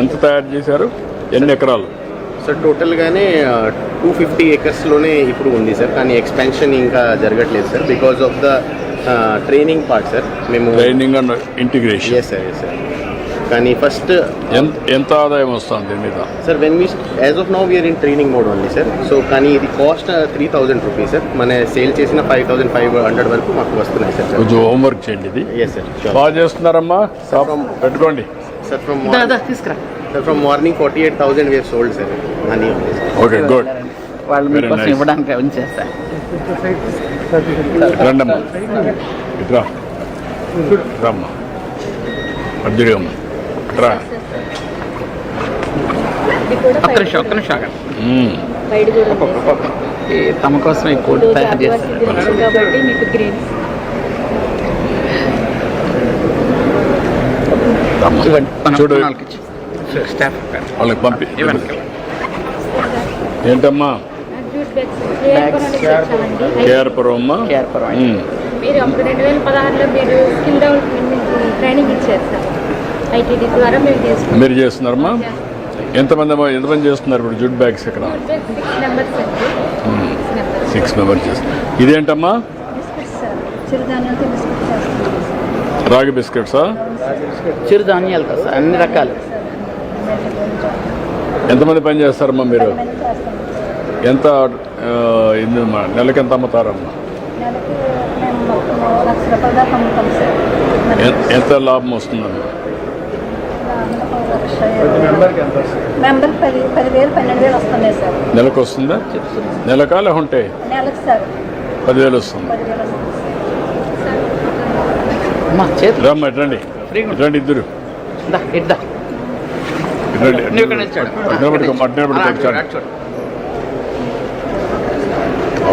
ఎంత తయారు చేశారు? ఎన్ని ఎకరాలు? సార్ టోటల్గానే 250 ఏకర్స్లోనే ఇప్పుడు ఉంది సార్, కానీ ఎక్స్పాన్షన్ ఇంకా జరగట్లేదు sir because of the training part sir. మేము training and integration. Yes sir. కానీ ఫస్ట్ ఎంత ఆదాయం వస్తుంది దీని మీద? Sir when we as of now we are in training mode only sir. So కానీ ఇది కాస్ట్ 3,000 రూపీస్ సార్. మన సేల్ చేసిన 5,500 వరకు మాకు వస్తున్నాయి సార్. కొంచెం హోంవర్క్ చేయండి. ఇది ఎస్ సార్. బాగా చేస్తున్నారమ్మా, పెట్టుకోండి sir. From morning 48,000 we have sold sir. Money okay, good. వాళ్ళు మీకోసం ఇవ్వడానికి ఉంచేస్తారు. రండమ్మా, ఇట్రా రమ్మా, అర్జుడమ్మా రా. ఒక్క నిమిషం తమ కోసం ఈ కోట్ తయారు చేస్తారు. చూడు, వాళ్ళకి పంపి. ఏంటమ్మా? కేఆర్పురం అమ్మా. మీరు అప్పుడు 2016లో మీరు స్కిల్ డెవలప్మెంట్ ట్రైనింగ్ ఇచ్చారు సార్. ఐటీడీ ద్వారా మేము చేస్తున్నాం. మీరు చేస్తున్నారమ్మా? ఎంతమంది చేస్తున్నారు ఇప్పుడు జూట్ బ్యాగ్స్ ఇక్కడ? 6 మెంబర్స్ అండి. 6 మెంబర్స్ చేస్తున్నారు. ఇదేంటమ్మా? బిస్కెట్స్ సార్, చిరుధాన్యాలతో బిస్కెట్స్ చేస్తున్నాం. రాగి బిస్కెట్సా? చిరుధాన్యాలు కదా సార్, అన్ని రకాలు. ఎంతమంది పని చేస్తారమ్మా మీరు? ఎంత నెలకి ఎంత అమ్ముతారమ్మా? ఎంత లాభం వస్తుందమ్మా? మెంబర్ 10,000 12,000 వస్తున్నాయి సార్. నెలకు వస్తుందా? నెలకా లేకుంటే 10,000 వస్తుంది. రమ్మా, రండి రండి ఇద్దరు.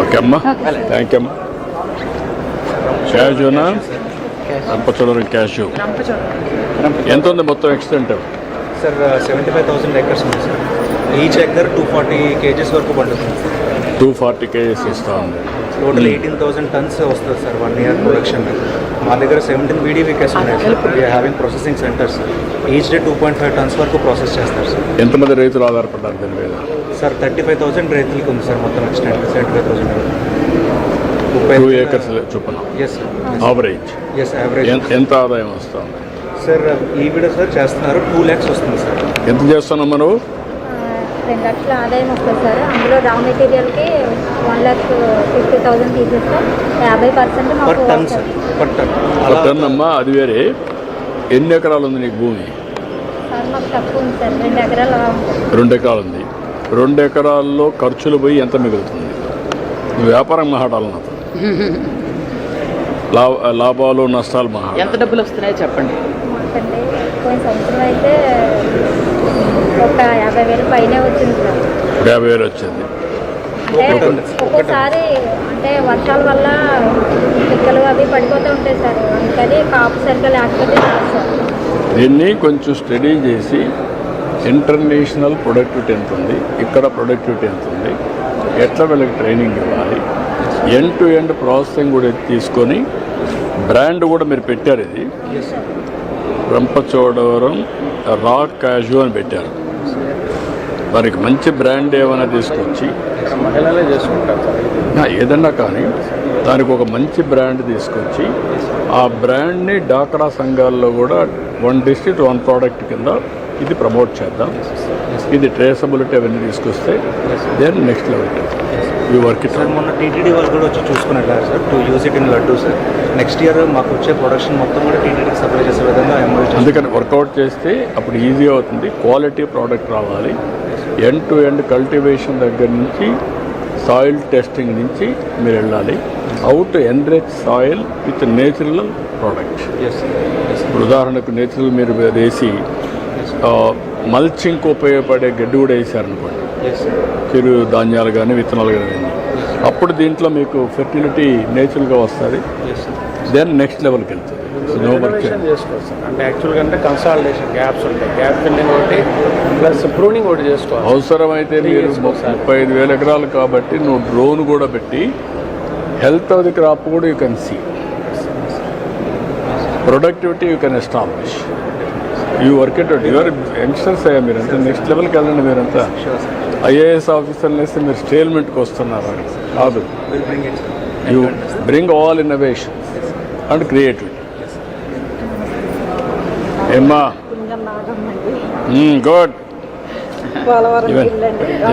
ఓకే అమ్మా, థ్యాంక్ యూ అమ్మా. క్యాషునా? రంపచోడవరం క్యాషు ఎంత ఉంది మొత్తం ఎక్స్టెంట్? సార్ 75,000 ఏకర్స్ ఉంది సార్. ఈచ్ ఏకర్ 240 kgs వరకు పండుతుంది. 240 kgs ఇస్తా ఉంది. టోటల్ 18,000 tons వస్తుంది సార్ 1 year ప్రొడక్షన్. మా దగ్గర 17 VDVKs ఉన్నాయి sir. We're having processing centers. Each day 2.5 tons వరకు ప్రాసెస్ చేస్తారు సార్. ఎంతమంది రైతులు ఆధారపడ్డారు దీని మీద? సార్ 35,000 రైతులకి ఉంది సార్ మొత్తం ఎక్స్టెంట్. 75,000 2 acres చొప్పున. Yes sir. యావరేజ్ ఎంత ఆదాయం వస్తుంది సార్? ఈవిడ సార్ చేస్తున్నారు 2 lakhs వస్తుంది సార్. ఎంత చేస్తున్నావు నువ్వు? 2 లక్షల ఆదాయం వస్తుంది సార్. అందులో రా మెటీరియల్కి 1,50,000 తీసేస్తాం. 50% మాకు పర్ టన్ అమ్మా. అది వేరే. ఎన్ని ఎకరాలు ఉంది నీకు భూమి? సార్ మాకు తక్కువ ఉంది సార్. 2 ఎకరాలు ఉంటుంది. 2 ఎకరాలు ఉంది. 2 ఎకరాల్లో ఖర్చులు పోయి ఎంత మిగులుతుంది? నువ్వు వ్యాపారం మాట్లాడాలి నాతో. లాభాలు నష్టాలు మాట్లాడాలి. ఎంత డబ్బులు వస్తున్నాయో చెప్పండి. మాకండి పోయిన సంవత్సరం అయితే ఒక 50,000 పైనే వచ్చింది సార్. 50,000 వచ్చింది. అంటే ఒక్కోసారి అంటే వర్షాల వల్ల పిక్కలు అవి పడిపోతూ ఉంటాయి సార్. అందుకని కాపు సరిగ్గా లేకపోతే సార్. దీన్ని కొంచెం స్టడీ చేసి ఇంటర్నేషనల్ ప్రొడక్టివిటీ ఎంత ఉంది, ఇక్కడ ప్రొడక్టివిటీ ఎంత ఉంది, ఎట్లా వీళ్ళకి ట్రైనింగ్ ఇవ్వాలి, ఎండ్ టు ఎండ్ ప్రాసెసింగ్ కూడా తీసుకొని బ్రాండ్ కూడా మీరు పెట్టారు. ఇది రంపచోడవరం రా క్యాషు అని పెట్టారు. వారికి మంచి బ్రాండ్ ఏమైనా తీసుకొచ్చి మహిళలే చేసుకుంటారు ఏదన్నా కానీ దానికి ఒక మంచి బ్రాండ్ తీసుకొచ్చి ఆ బ్రాండ్ని డాక్రా సంఘాల్లో కూడా 1 district 1 product కింద ఇది ప్రమోట్ చేద్దాం. ఇది ట్రేసబిలిటీ అవన్నీ తీసుకొస్తే దెన్ నెక్స్ట్ లెవెల్ ఈ వర్క్. సార్ మొన్న టీటీడీ వాళ్ళు కూడా వచ్చి చూసుకున్నట్టారు sir to use it in laddu sir. Next year మాకు వచ్చే ప్రొడక్షన్ మొత్తం కూడా టీటీడీకి సప్లై చేసే విధంగా అందుకని వర్కౌట్ చేస్తే అప్పుడు ఈజీ అవుతుంది. క్వాలిటీ ప్రోడక్ట్ రావాలి. ఎండ్ టు ఎండ్ కల్టివేషన్ దగ్గర నుంచి సాయిల్ టెస్టింగ్ నుంచి మీరు వెళ్ళాలి. How to enrich soil with natural product. ఇప్పుడు ఉదాహరణకు నేచురల్ మీరు వేసి మల్చింగ్కి ఉపయోగపడే గడ్డి కూడా వేసారనుకోండి, చిరు ధాన్యాలు కానీ విత్తనాలు కానీ, అప్పుడు దీంట్లో మీకు ఫెర్టిలిటీ నేచురల్గా వస్తుంది. దెన్ నెక్స్ట్ లెవెల్కి వెళ్తుంది. చేసుకోవచ్చు అంటే యాక్చువల్గా అంటే కన్సాలిడేషన్ గ్యాప్స్ ఉంటాయి. గ్యాప్ ఫిల్లింగ్ ఒకటి ప్లస్ ప్రూనింగ్ ఒకటి చేసుకోవాలి. అవసరమైతే మీరు 35,000 ఎకరాలు కాబట్టి నువ్వు డ్రోన్ కూడా పెట్టి హెల్త్ ఆఫ్ ది క్రాప్ కూడా you can see, productivity you can establish. You work it out your youngsters అయ్యా మీరంతా నెక్స్ట్ లెవెల్కి వెళ్ళండి మీరంతా. ఐఏఎస్ ఆఫీసర్లు వేస్తే మీరు స్టేల్మెంట్కి వస్తున్నారు కాదు. Will bring it. You bring all innovation and creativity. ఏమ్మా గుడ్.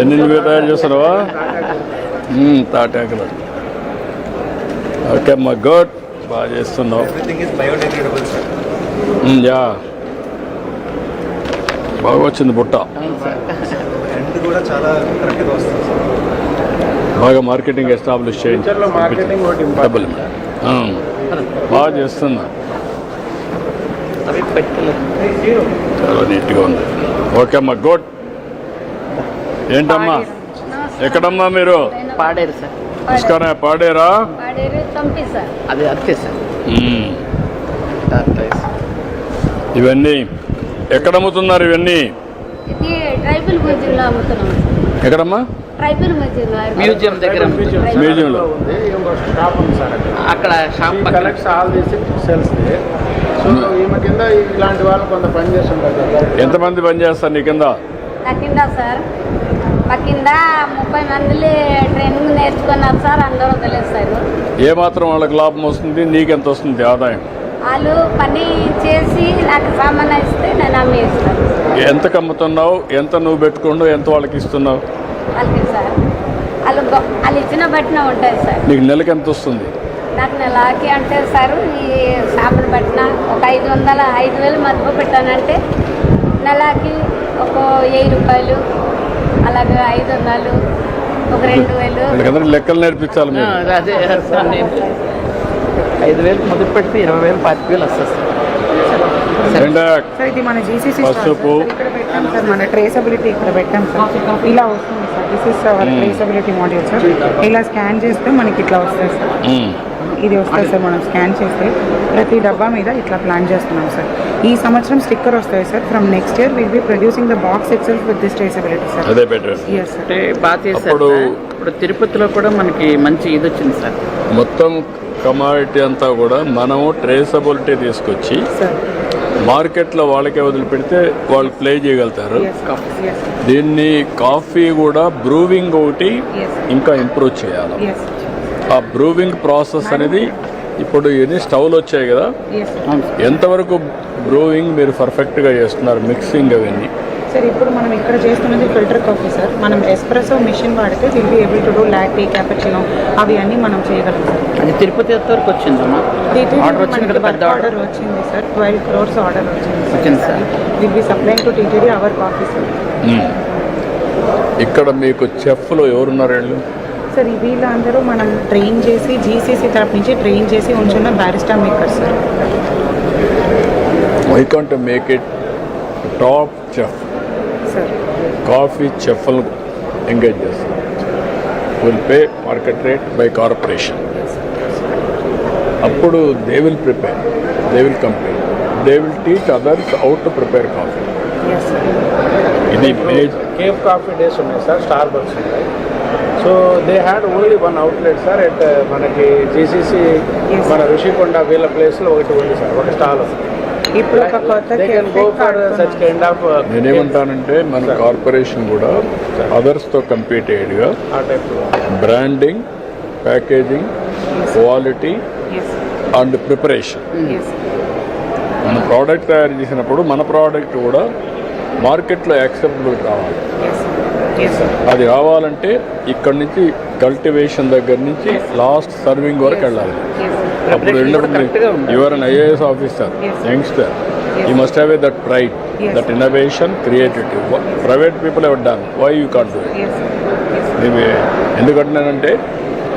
ఎన్ని నువ్వే తయారు చేస్తున్నావా? తాటాకులు. ఓకే అమ్మా గుడ్, బాగా చేస్తున్నావు. Everything is biodegradable sir. Yeah బాగా వచ్చింది బుట్ట. ఎండ్ కూడా చాలా కరెక్ట్గా వస్తుంది సార్. బాగా మార్కెటింగ్ ఎస్టాబ్లిష్ చేయండి. ఫ్యూచర్లో మార్కెటింగ్ ఒకటి డబ్బులు బాగా చేస్తున్నా. అవి పెట్టలేదు. చాలా నీట్గా ఉంది. ఓకే అమ్మా గుడ్. ఏంటమ్మా ఎక్కడమ్మా మీరు? పాడేరు సార్. నమస్కారం. పాడేరా? పాడేరు చంపి సార్. అది అత్తే సార్. ఇవన్నీ ఎక్కడ అమ్ముతున్నారు? ఇవన్నీ ఇది ట్రైబల్ మ్యూజియంలో అమ్ముతున్నాం. ఎక్కడమ్మా? ట్రైబల్ మ్యూజియంలో. మ్యూజియం దగ్గర అమ్ముతున్నాం. మ్యూజియంలో ఉంది. ఇంకో షాప్ ఉంది సార్ అక్కడ. అక్కడ షాప్ పక్కన. Collects all this sales. So ఈమె కింద ఇలాంటి వాళ్ళు కొంత పని చేస్తుంటారు కదా. ఎంతమంది పని చేస్తారు నీ కింద? నా కింద సార్, మా కింద 30 మంది ట్రైనింగ్ నేర్చుకున్నారు సార్. అందరూ వదిలేస్తారు. ఏ మాత్రం వాళ్ళకి లాభం వస్తుంది? నీకెంత వస్తుంది ఆదాయం? వాళ్ళు పని చేసి నాకు సామాన్ ఇస్తే నేను అమ్మి ఇస్తాను. ఎంతకు అమ్ముతున్నావు? ఎంత నువ్వు పెట్టుకున్నావు? ఎంత వాళ్ళకి ఇస్తున్నావు? వాళ్ళకి సార్ వాళ్ళు ఇచ్చిన బట్టిన ఉంటుంది సార్. నీకు నెలకి ఎంత వస్తుంది? నాకు నెలకి అంటే సార్ ఈ సామాన్ పట్టిన ఒక 5,000 మదుపు పెట్టానంటే నెలకి ఒక 1000 రూపాయలు, అలాగే 500, ఒక 2,000. వాళ్ళకందరూ లెక్కలు నేర్పించాలి మీరు. అదే సార్, నేను 5,000 మొదలు పెడితే 20,000 25,000 వస్తుంది సార్. ఏంటా? సార్ ఇది మన జీసీసీ పసుపు. ఇక్కడ పెట్టాం సార్. మన ట్రేసబిలిటీ ఇక్కడ పెట్టాం సార్. ఇలా వస్తుంది sir. This is our traceability module sir. ఇలా స్కాన్ చేస్తే మనకి ఇట్లా వస్తుంది సార్. ఇది వస్తుంది సార్. మనం స్కాన్ చేస్తే ప్రతి డబ్బా మీద ఇట్లా ప్లాన్ చేస్తున్నాం సార్. ఈ సంవత్సరం స్టిక్కర్ వస్తాయి sir. From next year will be producing the box itself with this traceability sir. అదే బెటర్. Yes sir. అంటే బాగా చేశారు అప్పుడు- సార్. ఇప్పుడు తిరుపతిలో కూడా మనకి మంచి ఇది వచ్చింది సార్. మొత్తం కమాడిటీ అంతా కూడా మనము ట్రేసబిలిటీ తీసుకొచ్చి సార్. మార్కెట్లో వాళ్ళకే వదిలిపెడితే వాళ్ళు ప్లే చేయగలుగుతారు. ఎస్ ఎస్ దీన్ని కాఫీ కూడా బ్రూవింగ్ ఒకటి Yes. ఇంకా ఇంప్రూవ్ చేయాలి. ఎస్ ఆ బ్రూవింగ్ ప్రాసెస్ అనేది ఇప్పుడు ఎన్ని స్టవ్లు వచ్చాయి కదా, ఎస్ అవును సార్. ఎంతవరకు బ్రూవింగ్ మీరు పర్ఫెక్ట్గా చేస్తున్నారు? మిక్సింగ్ అవన్నీ సార్ ఇప్పుడు మనం ఇక్కడ చేస్తున్నది ఫిల్టర్ కాఫీ సార్. మనం ఎస్ప్రెసో మిషన్ వాడితే will be able to do latte, cappuccino అవి అన్నీ మనం చేయగలం సార్. అది తిరుపతి వరకు వచ్చిందమ్మా. ఆర్డర్ వచ్చింది కదా, పెద్ద ఆర్డర్ వచ్చింది సార్. 12 crores ఆర్డర్ వచ్చింది వచ్చింది sir. Will be supplying to TTD our coffee sir. ఇక్కడ మీకు చెఫ్లు ఎవరున్నారు? వీళ్ళు సార్ వీళ్ళందరూ మనం ట్రైన్ చేసి జీసీసీ తరఫు నుంచి ట్రైన్ చేసి ఉంచున్న barista maker sir. Why can't make it top chef? Sir coffee చెఫ్లు ఎంగేజ్ చేస్తారు. Will pay market rate by corporation. అప్పుడు they will prepare, they will compare, they will teach others how to prepare coffee. Yes sir. ఇది మేజ్ cafe coffee days ఉన్నాయి sir. Starbucks ఉన్నాయి. So they had only 1 outlet sir. At మనకి GCC మన ఋషికొండ వీళ్ళ ప్లేస్లో ఒకటి ఉంది సార్, ఒక స్టాల్. ఇప్పుడు ఒక కొత్త they can go for such kind of. నేనేమంటానంటే మన కార్పొరేషన్ కూడా అదర్స్తో కంపీట్ అయ్యేట్టుగా ఆ type branding, packaging, quality yes and preparation. Yes మన ప్రోడక్ట్ తయారు చేసినప్పుడు మన ప్రోడక్ట్ కూడా మార్కెట్లో యాక్సెప్టబుల్ కావాలి. Yes yes sir. అది కావాలంటే ఇక్కడ నుంచి కల్టివేషన్ దగ్గర నుంచి లాస్ట్ సర్వింగ్ వరకు వెళ్ళాలి. అప్పుడు వెళ్ళినప్పుడు your an IAS officer, youngster, you must have a that pride, that innovation, creativity. Private people ever done, why you can't do it? Yes ఇది ఎందుకంటున్నానంటే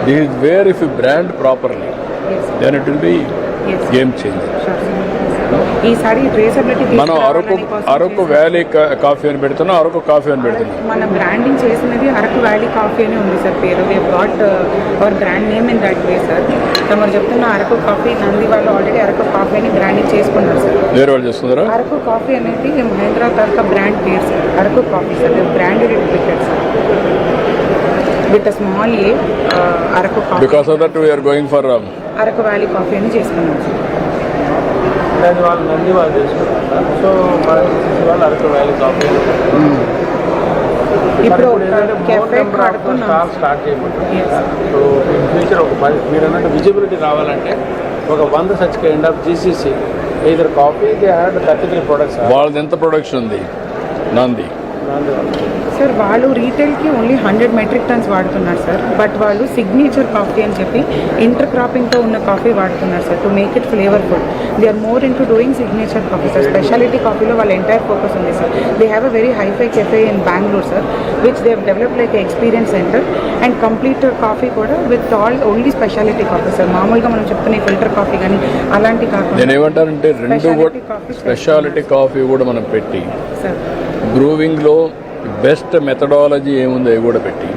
this is where if you brand properly then it will be game changer. ఈసారి traceability మనం Araku valley coffee అని పెడుతున్నాం, Araku coffee అని పెడుతున్నాం. మన branding చేసినది అరకు వ్యాలీ కాఫీ అని ఉంది సార్ పేరు. We got our brand name in that way sir. తమరు చెప్తున్న అరకు కాఫీ నంది వాళ్ళు ఆల్రెడీ అరకు కాఫీ అని బ్రాండింగ్ చేసుకున్నారు సార్. వేరే వాళ్ళు చేస్తున్నారా? అరకు కాఫీ అనేది మహేంద్ర తాలూకా బ్రాండ్ పేరు sir. Araku coffee sir branded it sir with small a Araku coffee. Because of that we're going for Araku valley coffee అని చేసుకున్నాం సార్. అంటే అది వాళ్ళు నంది వాళ్ళు చేసుకుంటారు సార్. సో మన జీసీసీ వాళ్ళు అరకు వ్యాలీ కాఫీ ఇప్పుడు ఏంటంటే cafe స్టార్ట్ చేయమంటారు. సో ఇన్ ఫ్యూచర్ ఒక 10 మీరు అన్నట్టు విజిబిలిటీ రావాలంటే ఒక 100 సచ్ కైండ్ ఆఫ్ జీసీసీ ఇదర్ కాఫీ దే హ్యాడ్ 33 ప్రొడక్ట్స్. వాళ్ళది ఎంత ప్రొడక్షన్ ఉంది నంది? సార్ వాళ్ళు రీటైల్కి ఓన్లీ 100 మెట్రిక్ టన్స్ వాడుతున్నారు సార్. బట్ వాళ్ళు సిగ్నేచర్ కాఫీ అని చెప్పి ఇంటర్ క్రాపింగ్తో ఉన్న కాఫీ వాడుతున్నారు sir to make it flavourful. They are more into doing signature coffee sir. Speciality కాఫీలో వాళ్ళ ఎంటైర్ ఫోకస్ ఉంది sir. They have a very hi-fi cafe in Bengaluru sir which they develop like experience centre and complete coffee కూడా with all only speciality coffee sir. మామూలుగా మనం చెప్తున్న filter coffee కానీ అలాంటి కాకుండా నేను ఏమంటానంటే రెండు కూడా స్పెషాలిటీ కాఫీ కూడా మనం పెట్టి సార్ బ్రూవింగ్లో బెస్ట్ మెథడాలజీ ఏముందో అవి కూడా పెట్టి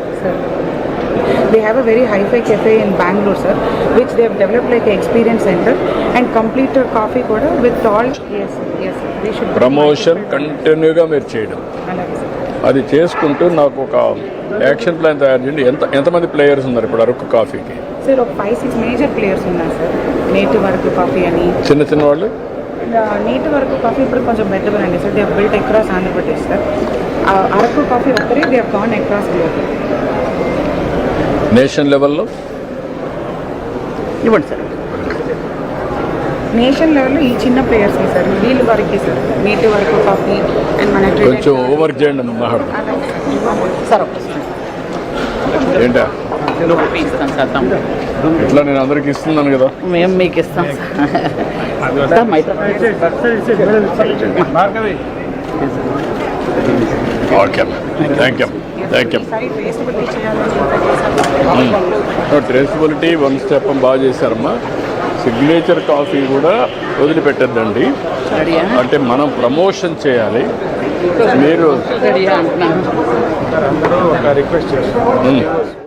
They have a very high-fi cafe in Bangalore, sir, which they have developed like an experience center and complete coffee koda with all. Yes, yes, sir. We should promotion కంటిన్యూగా మీరు చేయడం, అలాగే sir. అది చేసుకుంటూ నాకు ఒక యాక్షన్ ప్లాన్ తయారు చేయండి. ఎంతమంది ప్లేయర్స్ ఉన్నారు ఇప్పుడు అరకు కాఫీకి? సార్ ఒక 5-6 మేజర్ ప్లేయర్స్ ఉన్నారు సార్. నేటివ్ వరకు కాఫీ అని చిన్న వాళ్ళు నేటివ్ వరకు కాఫీ ఇప్పుడు కొంచెం బెటర్ అండి సార్. దే హ్ built across Andhra Pradesh sir. Araku coffee ఒక్కరే దే హ్ గాన్ అక్రాస్ గ్లోబల్. నేషన్ లెవెల్లో ఇవ్వండి సార్. నేషన్ లెవెల్లో ఈ చిన్న ప్లేయర్స్ సార్, వీళ్ళు వరకే సార్. నేటివ్ వరకు కాఫీ అండ్ మన కొంచెం ఓవర్వర్క్ చేయండి మాట్లాడు. సార్ ఏంటా ఇస్తాం సార్. ఇట్లా నేను అందరికి ఇస్తున్నాను కదా. మేము మీకు ఇస్తాం sir. Okay, thank you. Traceability 1 step బాగా చేశారమ్మా. సిగ్నేచర్ కాఫీ కూడా వదిలిపెట్టద్దండి. అంటే మనం ప్రమోషన్ చేయాలి. మీరు రెడీయా అంటున్నాను. అందరూ ఒక రిక్వెస్ట్ చేస్తారు.